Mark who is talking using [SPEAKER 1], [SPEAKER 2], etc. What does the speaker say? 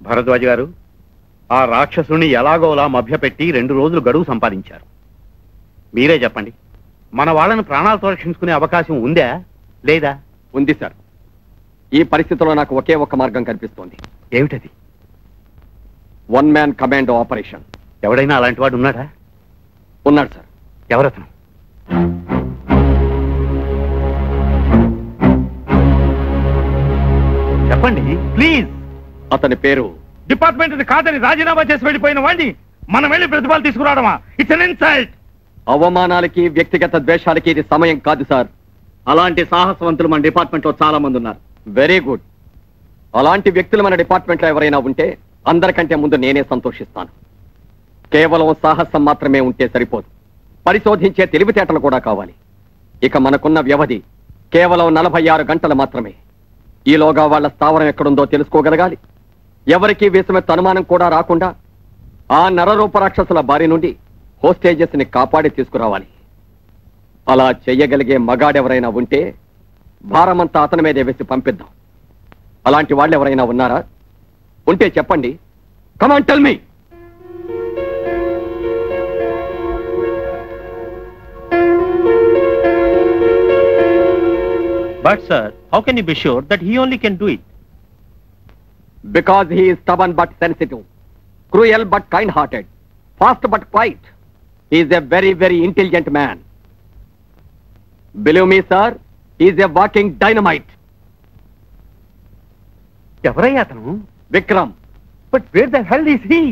[SPEAKER 1] భరద్వాజ్ గారు, ఆ రాక్షసుని ఎలాగోలా మభ్యపెట్టి 2 రోజులు గడువు సంపాదించారు. మీరే చెప్పండి, మన వాళ్ళని ప్రాణాలతో రక్షించుకునే అవకాశం ఉందా లేదా?
[SPEAKER 2] ఉంది సార్. ఈ పరిస్థితిలో నాకు ఒకే ఒక్క మార్గం కనిపిస్తోంది.
[SPEAKER 1] ఏమిటది?
[SPEAKER 2] 1 మ్యాన్ కమాండో ఆపరేషన్.
[SPEAKER 1] ఎవడైనా అలాంటి వాడు ఉన్నాడా?
[SPEAKER 2] ఉన్నాడు సార్.
[SPEAKER 1] ఎవరతను? చెప్పండి ప్లీజ్.
[SPEAKER 2] అతని పేరు
[SPEAKER 1] డిపార్ట్మెంట్ కాదని రాజీనామా చేసి వెళ్ళిపోయిన వాడిని మనం వెళ్ళి ప్రతిఫలాలు తీసుకురావడమా? It's an insult.
[SPEAKER 2] అవమానాలకి వ్యక్తిగత ద్వేషాలకి ఇది సమయం కాదు సార్. అలాంటి సాహసవంతులు మన డిపార్ట్మెంట్ లో చాలా మంది ఉన్నారు. Very good. అలాంటి వ్యక్తులు మన డిపార్ట్మెంట్ లో ఎవరైనా ఉంటే అందరికంటే ముందు నేనే సంతోషిస్తాను. కేవలం సాహసం మాత్రమే ఉంటే సరిపోదు, పరిశోధించే తెలివితేటలు కూడా కావాలి. ఇక మనకున్న వ్యవధి కేవలం 46 గంటలు మాత్రమే. ఈలోగా వాళ్ళ స్థావరం ఎక్కడుందో తెలుసుకోగలగాలి. ఎవరికీ విషమెత్త అనుమానం కూడా రాకుండా ఆ నరరూప రాక్షసుల బారి నుండి హోస్టేజెస్ ని కాపాడి తీసుకురావాలి. అలా చెయ్యగలిగే మగాడెవరైనా ఉంటే భారమంతా అతని మీదే వేసి పంపిద్దాం. అలాంటి వాళ్ళు ఎవరైనా ఉన్నారా? ఉంటే చెప్పండి. Come on tell me.
[SPEAKER 3] But sir, how can you be sure that he only can do it?
[SPEAKER 2] Because he is stubborn but sensitive, cruel but kind-hearted, fast but quiet. He is a very, very intelligent man. Believe me, sir, he is a walking dynamite.
[SPEAKER 1] ఎవరయ్యా అతను?
[SPEAKER 2] Vikram.
[SPEAKER 1] But where the hell is he?